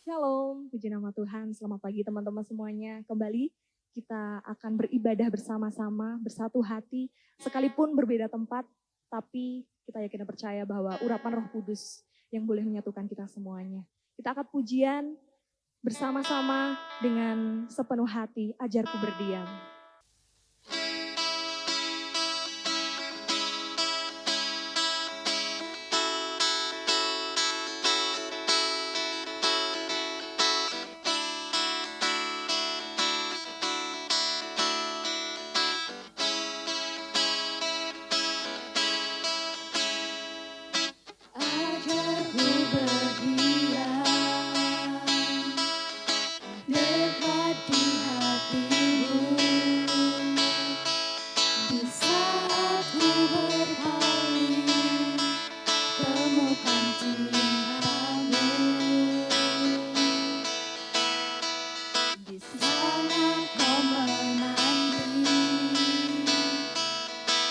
Shalom, puji nama Tuhan. Selamat pagi teman-teman semuanya. Kembali kita akan beribadah bersama-sama, bersatu hati, sekalipun berbeda tempat, tapi kita yakin dan percaya bahwa urapan Roh Kudus yang boleh menyatukan kita semuanya. Kita akan pujian bersama-sama dengan sepenuh hati, ajarku berdiam. Ajarku berdiam dekat di hatimu, di saat ku berpaling temukan cintamu, di sana kau menanti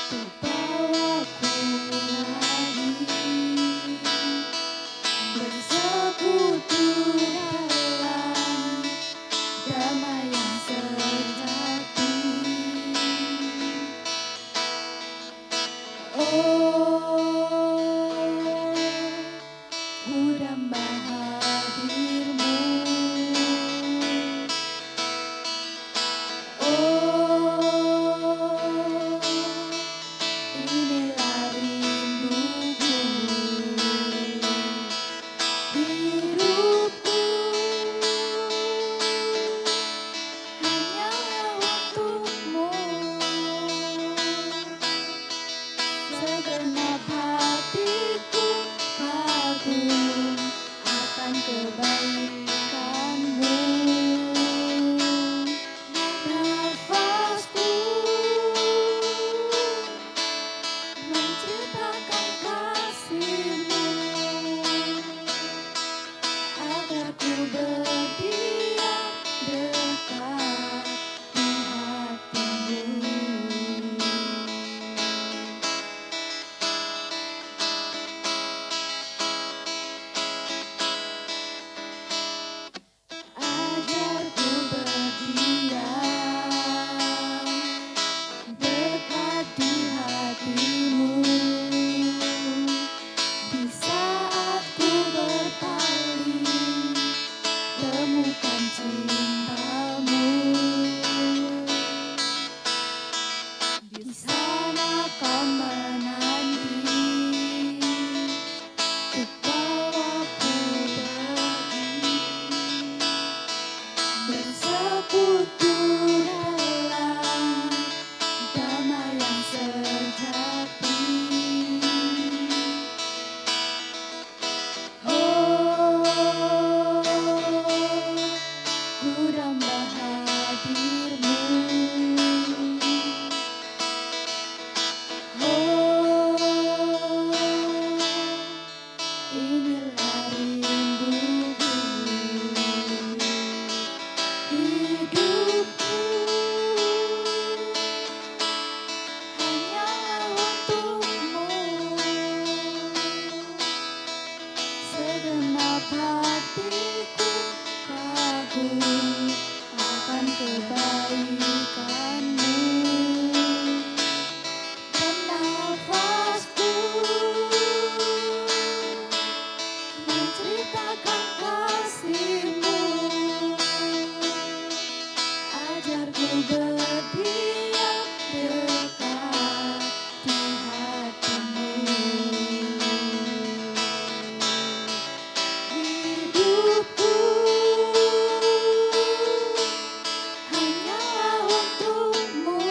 untuk bawaku lagi bersekutu dalam damai yang sejati. Oh, ku dambah hadirmu. Oh, inilah rinduku, hidupku hanyalah untukmu, segenap hatiku kagum akan kebaikanmu. Nafasku menceritakan kasih-Mu, agar ku berdiam dekat di hati-Mu. Ajarku berdiam dekat di hati-Mu, di saat ku berpaling temukan cinta-Mu, di sana kau menanti untuk bawaku pergi bersekutu dalam damai yang sejati. Oh, ku dambah hadir-Mu. Oh, inilah rinduku, hidupku hanyalah untukmu, segenap hatiku kagum akan kebaikan-Mu, dan nafasku menceritakan kasih-Mu, ajarku berdiam dekat di hati-Mu. Hidupku hanyalah untukmu,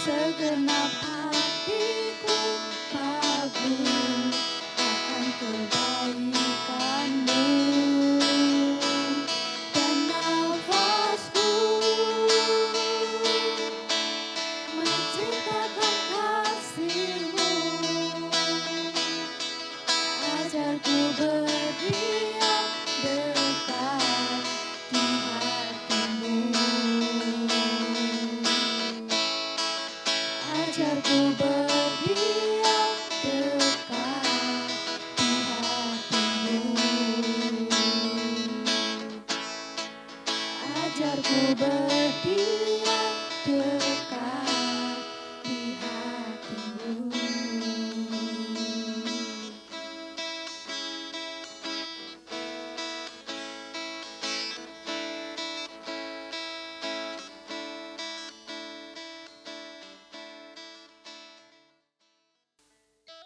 segenap hatiku kagum akan kebaikan-Mu, dan nafasku menceritakan kasih-Mu, ajarku berdiam dekat di hati-Mu, ajarku berdiam dekat di hati-Mu.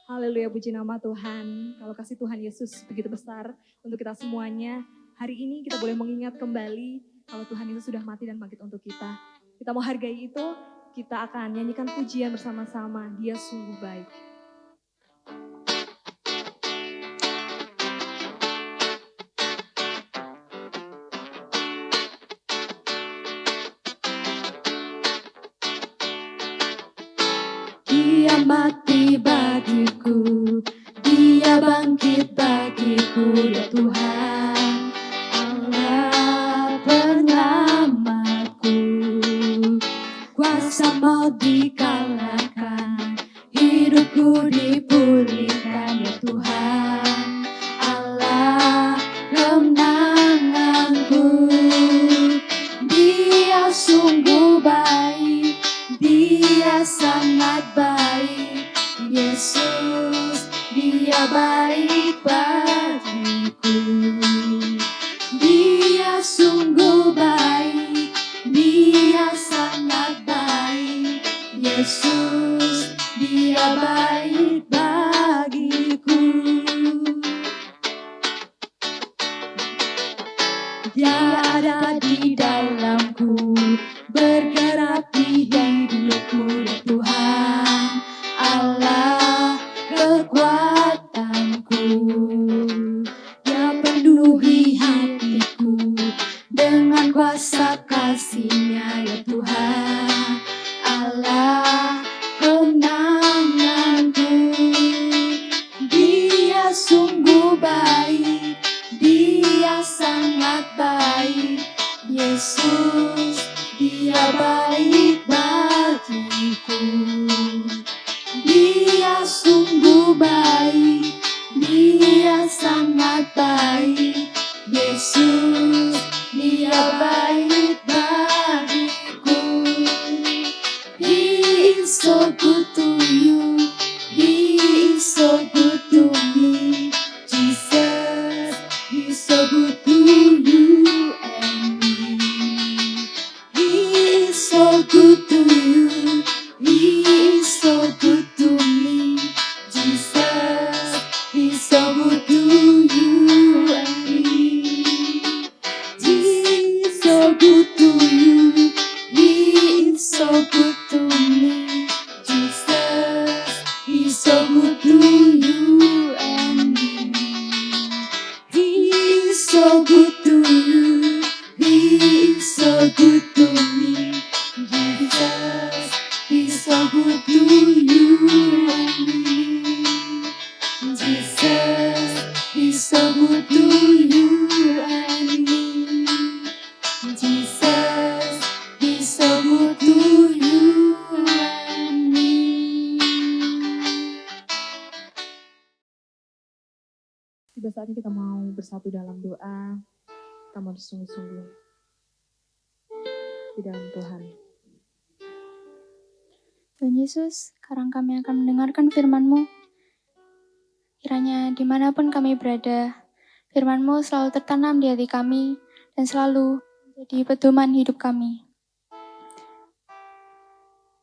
Haleluya, puji nama Tuhan. Kalau kasih Tuhan Yesus begitu besar untuk kita semuanya, hari ini kita boleh mengingat kembali kalau Tuhan Yesus sudah mati dan bangkit untuk kita. Kita mau hargai itu, kita akan nyanyikan pujian bersama-sama. Dia sungguh baik. Dia mati bagiku, Dia bangkit bagiku, ya Tuhan, Allah penyelamatku. Kuasa maut dikalahkan, hidupku dipulihkan, ya Tuhan, Allah kemenanganku. Dia sungguh baik, Dia sangat baik, Yesus, Dia baik bagiku. Dia sungguh baik, Dia sangat baik, Yesus, Dia baik bagiku. Dia ada di dalamku, bergerak di hidupku, ya Tuhan, Allah kekuatanku. Dia penuhi hatiku dengan kuasa kasih-Nya, ya Tuhan, Allah kemenanganku. Dia sungguh baik, Dia sangat baik, Yesus, Dia baik bagiku. Dia sungguh baik, Dia sangat baik, Yesus, Dia baik bagiku. He is so good to you, He is so good to me, Jesus, He's so good to you and me. He is so good to you, He is so good to me, Jesus, He's so good to you and me. He is so good to you, He is so good to me, Jesus, He's so good to you and me. He is so good to you, He is so good to me, Jesus, He's so good to you and me. Jesus, He's so good to you and me. Jesus, He's so good to you and me. Tiba saatnya kita mau bersatu dalam doa. Kita mau sungguh-sungguh di dalam Tuhan. Tuhan Yesus, sekarang kami akan mendengarkan firman-Mu. Kiranya dimanapun kami berada, firman-Mu selalu tertanam di hati kami dan selalu menjadi pedoman hidup kami.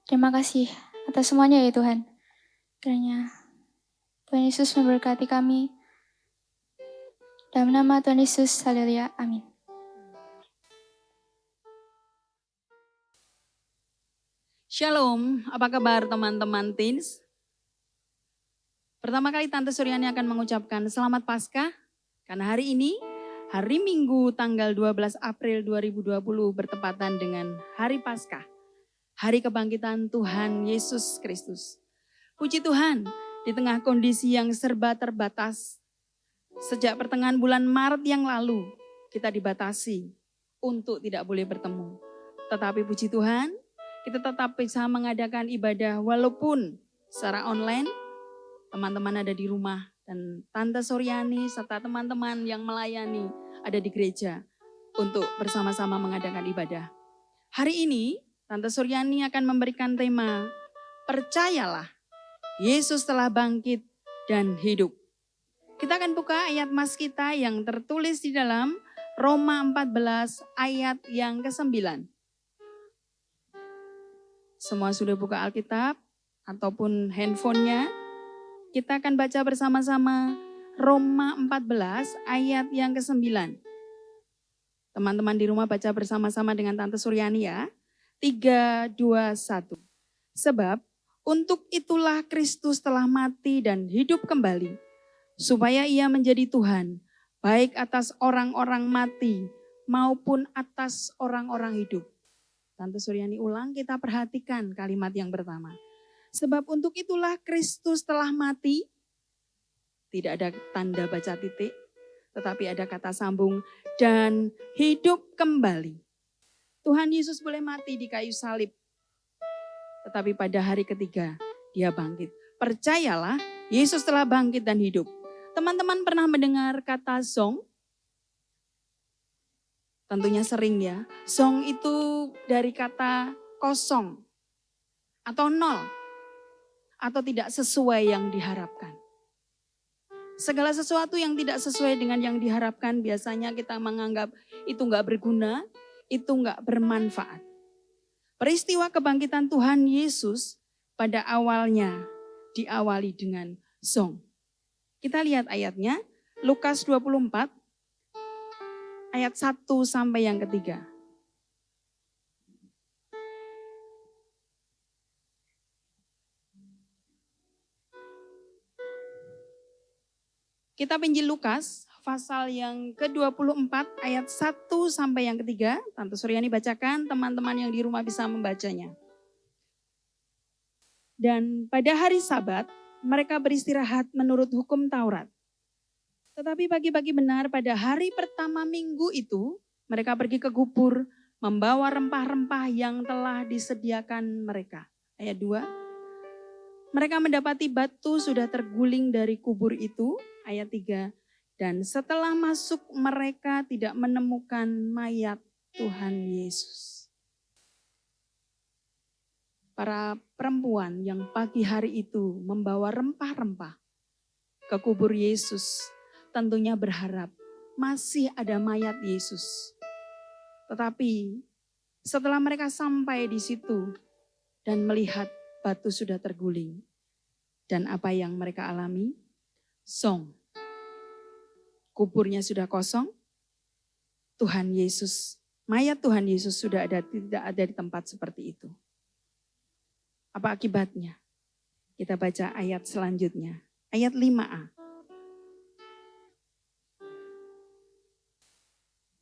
Terima kasih atas semuanya ya Tuhan. Kiranya Tuhan Yesus memberkati kami. Dalam nama Tuhan Yesus, haleluya, amin. Shalom, apa kabar teman-teman teens? Pertama kali Tante Suryani akan mengucapkan selamat Paskah, karena hari ini, hari Minggu tanggal 12 April 2020 bertepatan dengan hari Paskah, hari kebangkitan Tuhan Yesus Kristus. Puji Tuhan, di tengah kondisi yang serba terbatas, sejak pertengahan bulan Maret yang lalu, kita dibatasi untuk tidak boleh bertemu. Tetapi puji Tuhan, kita tetap bisa mengadakan ibadah walaupun secara online, teman-teman ada di rumah dan Tante Suryani serta teman-teman yang melayani ada di gereja untuk bersama-sama mengadakan ibadah. Hari ini Tante Suryani akan memberikan tema, percayalah, Yesus telah bangkit dan hidup. Kita akan buka ayat mas kita yang tertulis di dalam Roma 14 ayat yang ke-9. Semua sudah buka Alkitab ataupun handphonenya. Kita akan baca bersama-sama Roma 14 ayat yang ke-9. Teman-teman di rumah baca bersama-sama dengan Tante Suryani ya. 3, 2, 1. Sebab untuk itulah Kristus telah mati dan hidup kembali, supaya ia menjadi Tuhan, baik atas orang-orang mati maupun atas orang-orang hidup. Tante Suryani ulang, kita perhatikan kalimat yang pertama. Sebab untuk itulah Kristus telah mati, tidak ada tanda baca titik, tetapi ada kata sambung, dan hidup kembali. Tuhan Yesus boleh mati di kayu salib, tetapi pada hari ketiga dia bangkit. Percayalah, Yesus telah bangkit dan hidup. Teman-teman pernah mendengar kata zong? Tentunya sering ya. Zong itu dari kata kosong atau nol atau tidak sesuai yang diharapkan. Segala sesuatu yang tidak sesuai dengan yang diharapkan biasanya kita menganggap itu enggak berguna, itu enggak bermanfaat. Peristiwa kebangkitan Tuhan Yesus pada awalnya diawali dengan zong. Kita lihat ayatnya, Lukas 24 ayat 1 sampai yang ketiga. Kitab Injil Lukas, pasal yang ke-24 ayat 1 sampai yang ketiga. Tante Suryani bacakan, teman-teman yang di rumah bisa membacanya. Dan pada hari Sabat, mereka beristirahat menurut hukum Taurat. Tetapi pagi-pagi benar pada hari pertama minggu itu, mereka pergi ke kubur, membawa rempah-rempah yang telah disediakan mereka. Ayat 2. Mereka mendapati batu sudah terguling dari kubur itu. Ayat 3, dan setelah masuk mereka tidak menemukan mayat Tuhan Yesus. Para perempuan yang pagi hari itu membawa rempah-rempah ke kubur Yesus tentunya berharap masih ada mayat Yesus. Tetapi setelah mereka sampai di situ dan melihat batu sudah terguling, dan apa yang mereka alami? Zong. Kuburnya sudah kosong. Tuhan Yesus, mayat Tuhan Yesus sudah tidak ada di tempat seperti itu. Apa akibatnya? Kita baca ayat selanjutnya. Ayat 5a.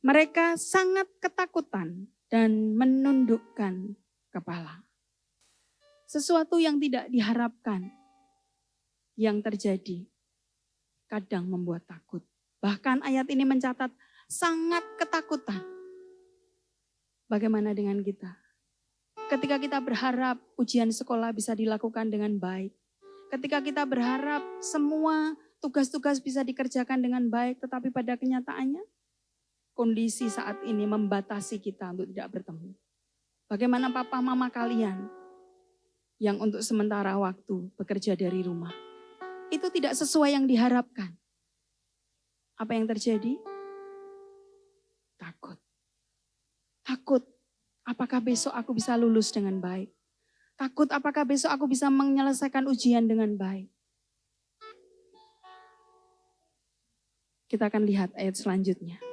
Mereka sangat ketakutan dan menundukkan kepala. Sesuatu yang tidak diharapkan yang terjadi kadang membuat takut. Bahkan ayat ini mencatat sangat ketakutan. Bagaimana dengan kita? Ketika kita berharap ujian sekolah bisa dilakukan dengan baik. Ketika kita berharap semua tugas-tugas bisa dikerjakan dengan baik. Tetapi pada kenyataannya kondisi saat ini membatasi kita untuk tidak bertemu. Bagaimana papa mama kalian yang untuk sementara waktu bekerja dari rumah. Itu tidak sesuai yang diharapkan. Apa yang terjadi? Takut. Takut, apakah besok aku bisa lulus dengan baik? Takut, apakah besok aku bisa menyelesaikan ujian dengan baik? Kita akan lihat ayat selanjutnya.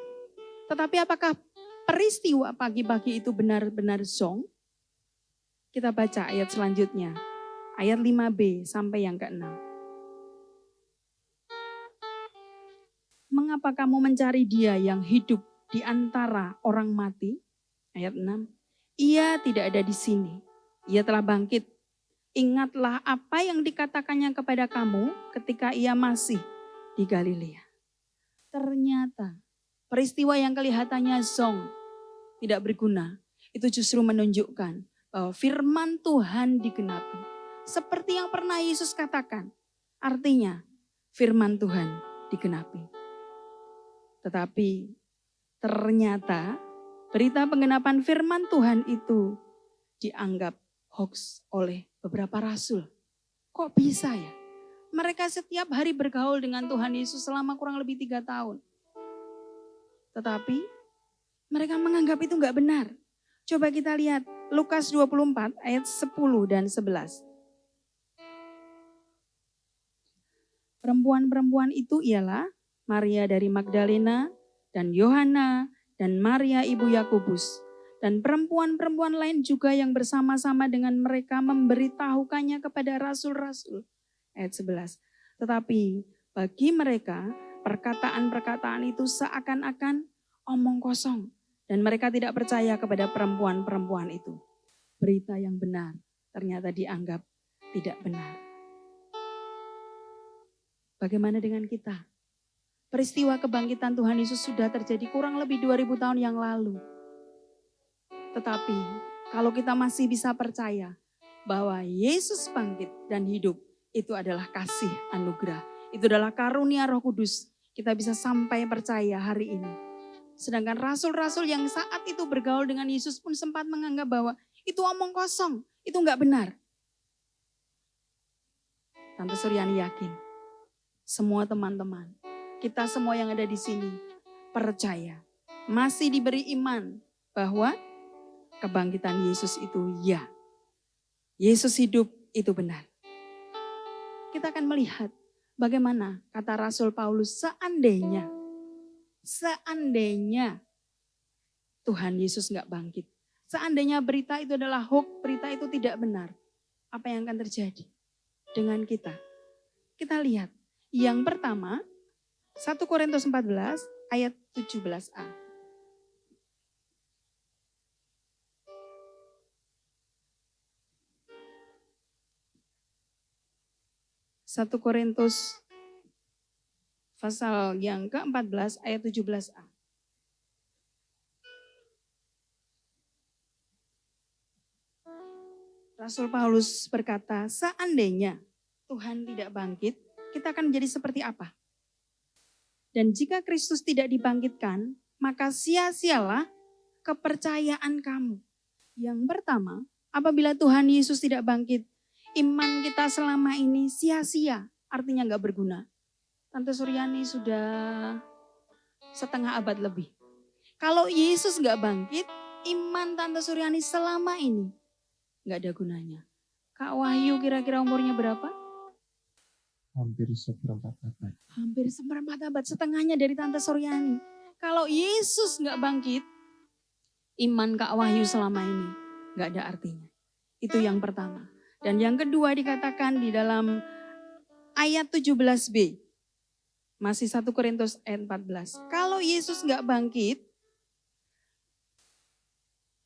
Tetapi apakah peristiwa pagi-pagi itu benar-benar zong? Kita baca ayat selanjutnya. Ayat 5b sampai yang ke-6. Mengapa kamu mencari dia yang hidup di antara orang mati? Ayat 6. Ia tidak ada di sini. Ia telah bangkit. Ingatlah apa yang dikatakannya kepada kamu ketika ia masih di Galilea. Ternyata peristiwa yang kelihatannya zong, tidak berguna, itu justru menunjukkan bahwa firman Tuhan digenapi. Seperti yang pernah Yesus katakan. Artinya firman Tuhan digenapi. Tetapi ternyata berita penggenapan firman Tuhan itu dianggap hoax oleh beberapa rasul. Kok bisa ya? Mereka setiap hari bergaul dengan Tuhan Yesus selama kurang lebih 3 tahun. Tetapi mereka menganggap itu enggak benar. Coba kita lihat Lukas 24 ayat 10 dan 11. Perempuan-perempuan itu ialah Maria dari Magdalena dan Yohana dan Maria ibu Yakobus. Dan perempuan-perempuan lain juga yang bersama-sama dengan mereka memberitahukannya kepada rasul-rasul. Ayat 11. Tetapi bagi mereka perkataan-perkataan itu seakan-akan omong kosong. Dan mereka tidak percaya kepada perempuan-perempuan itu. Berita yang benar ternyata dianggap tidak benar. Bagaimana dengan kita? Peristiwa kebangkitan Tuhan Yesus sudah terjadi kurang lebih 2000 tahun yang lalu. Tetapi kalau kita masih bisa percaya bahwa Yesus bangkit dan hidup, itu adalah kasih anugerah. Itu adalah karunia Roh Kudus. Kita bisa sampai percaya hari ini. Sedangkan rasul-rasul yang saat itu bergaul dengan Yesus pun sempat menganggap bahwa itu omong kosong, itu enggak benar. Tante Suryani yakin, semua teman-teman, kita semua yang ada di sini percaya, masih diberi iman bahwa kebangkitan Yesus itu ya. Yesus hidup itu benar. Kita akan melihat bagaimana kata Rasul Paulus seandainya Tuhan Yesus enggak bangkit. Seandainya berita itu adalah hoax, berita itu tidak benar. Apa yang akan terjadi dengan kita? Kita lihat. Yang pertama, 1 Korintus 14 ayat 17a. 1 Korintus pasal yang ke-14 ayat 17a. Rasul Paulus berkata, seandainya Tuhan tidak bangkit, kita akan menjadi seperti apa? Dan jika Kristus tidak dibangkitkan, maka sia-sialah kepercayaan kamu. Yang pertama, apabila Tuhan Yesus tidak bangkit, iman kita selama ini sia-sia, artinya nggak berguna. Tante Suryani sudah setengah abad lebih. Kalau Yesus nggak bangkit, iman Tante Suryani selama ini nggak ada gunanya. Kak Wahyu kira-kira umurnya berapa? Hampir seperempat abad. Hampir seperempat abad, setengahnya dari Tante Suryani. Kalau Yesus nggak bangkit, iman Kak Wahyu selama ini nggak ada artinya. Itu yang pertama. Dan yang kedua dikatakan di dalam ayat 17b. Masih 1 Korintus ayat 14. Kalau Yesus nggak bangkit,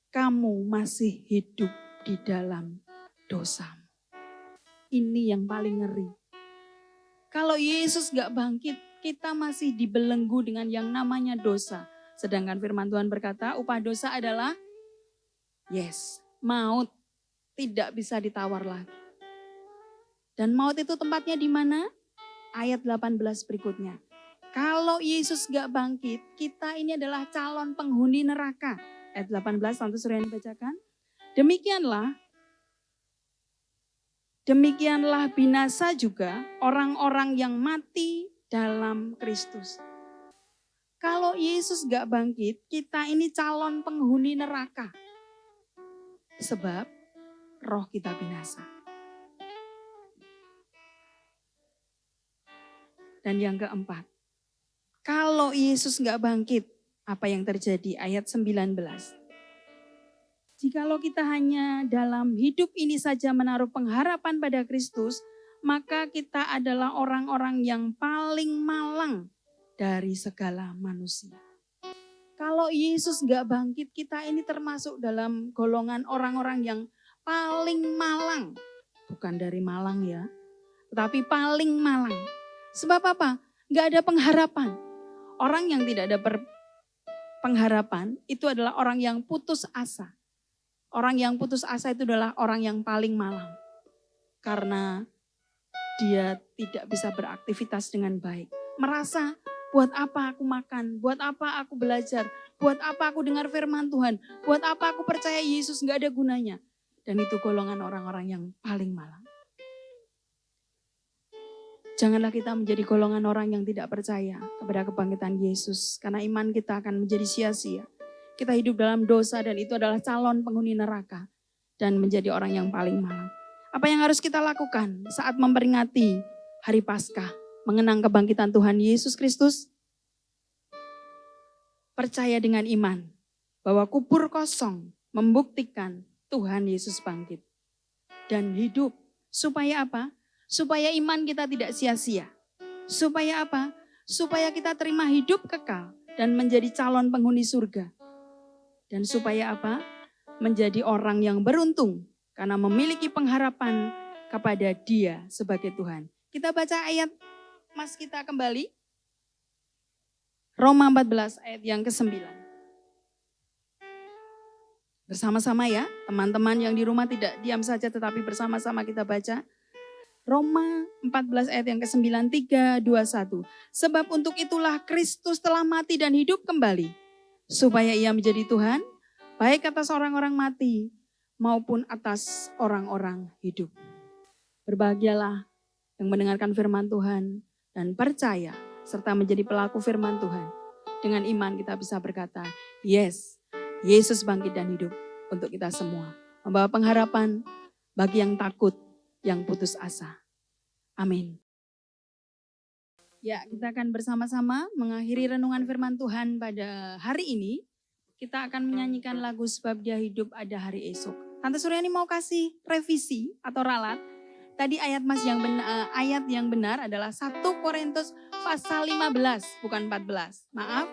kamu masih hidup di dalam dosamu. Ini yang paling ngeri. Kalau Yesus nggak bangkit, kita masih dibelenggu dengan yang namanya dosa. Sedangkan firman Tuhan berkata, upah dosa adalah maut. Tidak bisa ditawar lagi. Dan maut itu tempatnya di mana? Ayat 18 berikutnya. Kalau Yesus gak bangkit, kita ini adalah calon penghuni neraka. Ayat 18, Tante Suryani bacakan. Demikianlah binasa juga orang-orang yang mati dalam Kristus. Kalau Yesus gak bangkit, kita ini calon penghuni neraka. Sebab roh kita binasa. Dan yang keempat, kalau Yesus nggak bangkit, apa yang terjadi? Ayat 19. Jikalau kita hanya dalam hidup ini saja menaruh pengharapan pada Kristus, maka kita adalah orang-orang yang paling malang dari segala manusia. Kalau Yesus nggak bangkit, kita ini termasuk dalam golongan orang-orang yang paling malang. Bukan dari Malang ya, tetapi paling malang. Sebab apa? Nggak ada pengharapan. Orang yang tidak ada pengharapan itu adalah orang yang putus asa. Orang yang putus asa itu adalah orang yang paling malang. Karena dia tidak bisa beraktivitas dengan baik. Merasa, buat apa aku makan? Buat apa aku belajar? Buat apa aku dengar firman Tuhan? Buat apa aku percaya Yesus? Nggak ada gunanya. Dan itu golongan orang-orang yang paling malang. Janganlah kita menjadi golongan orang yang tidak percaya kepada kebangkitan Yesus. Karena iman kita akan menjadi sia-sia. Kita hidup dalam dosa dan itu adalah calon penghuni neraka. Dan menjadi orang yang paling malang. Apa yang harus kita lakukan saat memperingati hari Paskah? mengenang kebangkitan Tuhan Yesus Kristus, percaya dengan iman bahwa kubur kosong membuktikan Tuhan Yesus bangkit dan hidup. Supaya apa? Supaya iman kita tidak sia-sia. Supaya apa? Supaya kita terima hidup kekal dan menjadi calon penghuni surga. Dan supaya apa? Menjadi orang yang beruntung karena memiliki pengharapan kepada Dia sebagai Tuhan. Kita baca ayat Mas kita kembali. Roma 14 ayat yang ke-9. Bersama-sama ya, teman-teman yang di rumah tidak diam saja tetapi bersama-sama kita baca. Roma 14 ayat yang ke-9, 3, 2, 1. Sebab untuk itulah Kristus telah mati dan hidup kembali. Supaya ia menjadi Tuhan, baik atas orang-orang mati maupun atas orang-orang hidup. Berbahagialah yang mendengarkan firman Tuhan dan percaya serta menjadi pelaku firman Tuhan. Dengan iman kita bisa berkata, yes, Yesus bangkit dan hidup untuk kita semua. Membawa pengharapan bagi yang takut, yang putus asa. Amin. Ya, kita akan bersama-sama mengakhiri renungan firman Tuhan pada hari ini. Kita akan menyanyikan lagu Sebab Dia Hidup Ada Hari Esok. Tante Suryani mau kasih revisi atau ralat. Tadi ayat ayat yang benar adalah 1 Korintus pasal 15, bukan 14. Maaf,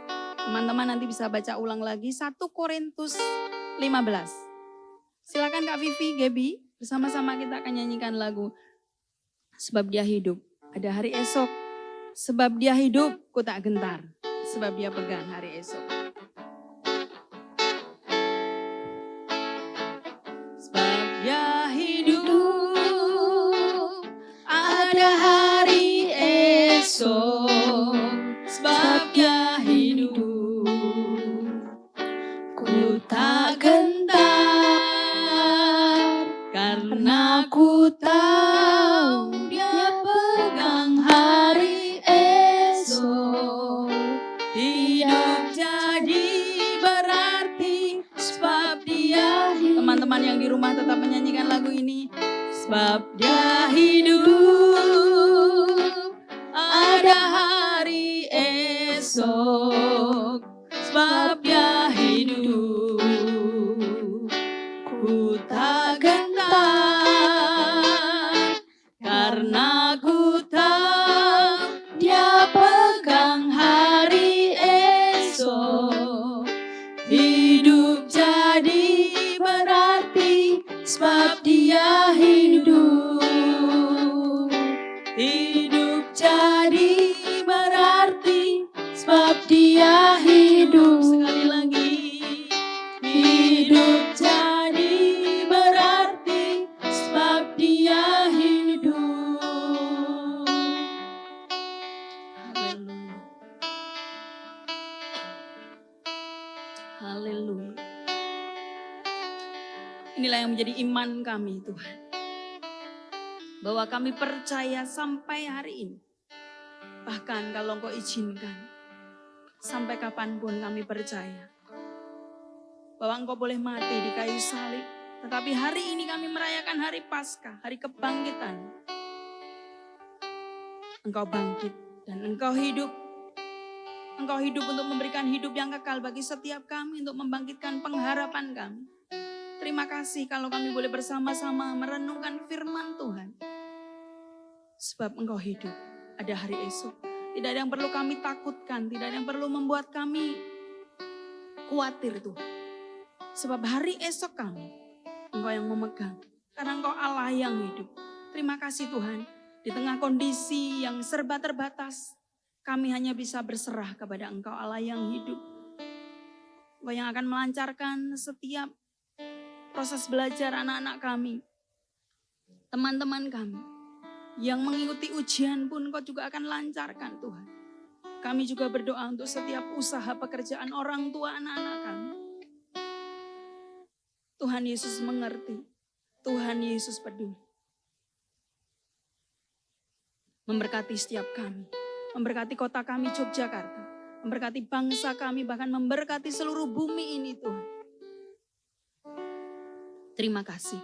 teman-teman nanti bisa baca ulang lagi 1 Korintus 15. Silakan Kak Vivi, Gaby, bersama-sama kita akan nyanyikan lagu Sebab Dia Hidup Ada Hari Esok. Sebab Dia hidup, ku tak gentar. Sebab Dia pegang hari esok. Sebab Dia hidup, ada hari esok. Sebab Dia hidup, ku tak gentar. Karena ku tahu Dia pegang hari esok. Hidup jadi berarti sebab Dia hidup. Teman-teman yang di rumah tetap menyanyikan lagu ini. Sebab Dia hidup, ada hari esok. Sebab Dia hidup, ku tak gentar. Karena ku tahu Dia pegang hari esok. Hidup jadi berarti sebab Dia hidup. Hidup jadi berarti sebab Dia hidup. Sekali lagi. Hidup jadi berarti sebab Dia hidup. Haleluya. Haleluya. Inilah yang menjadi iman kami Tuhan. Bahwa kami percaya sampai hari ini. Bahkan kalau Engkau izinkan. Sampai kapanpun kami percaya. Bahwa Engkau boleh mati di kayu salib. Tetapi hari ini kami merayakan hari Paskah, hari kebangkitan. Engkau bangkit dan Engkau hidup. Engkau hidup untuk memberikan hidup yang kekal bagi setiap kami, untuk membangkitkan pengharapan kami. Terima kasih kalau kami boleh bersama-sama merenungkan firman Tuhan. Sebab Engkau hidup, ada hari esok. Tidak ada yang perlu kami takutkan, tidak ada yang perlu membuat kami khawatir Tuhan. Sebab hari esok kami, Engkau yang memegang. Karena Engkau Allah yang hidup. Terima kasih Tuhan, di tengah kondisi yang serba terbatas, kami hanya bisa berserah kepada Engkau Allah yang hidup. Engkau yang akan melancarkan setiap proses belajar anak-anak kami. Teman-teman kami. Yang mengikuti ujian pun Engkau juga akan lancarkan Tuhan. Kami juga berdoa untuk setiap usaha pekerjaan orang tua anak-anak kami. Tuhan Yesus mengerti. Tuhan Yesus peduli. Memberkati setiap kami. Memberkati kota kami Yogyakarta. Memberkati bangsa kami, bahkan memberkati seluruh bumi ini Tuhan. Terima kasih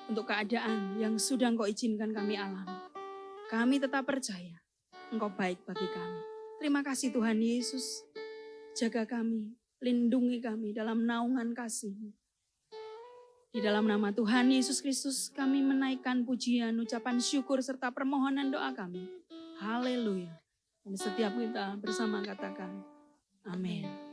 untuk keadaan yang sudah Engkau izinkan kami alami. Kami tetap percaya Engkau baik bagi kami. Terima kasih Tuhan Yesus. Jaga kami, lindungi kami dalam naungan kasih-Mu. Di dalam nama Tuhan Yesus Kristus kami menaikkan pujian, ucapan syukur serta permohonan doa kami. Haleluya. Dan setiap kita bersama katakan, amin.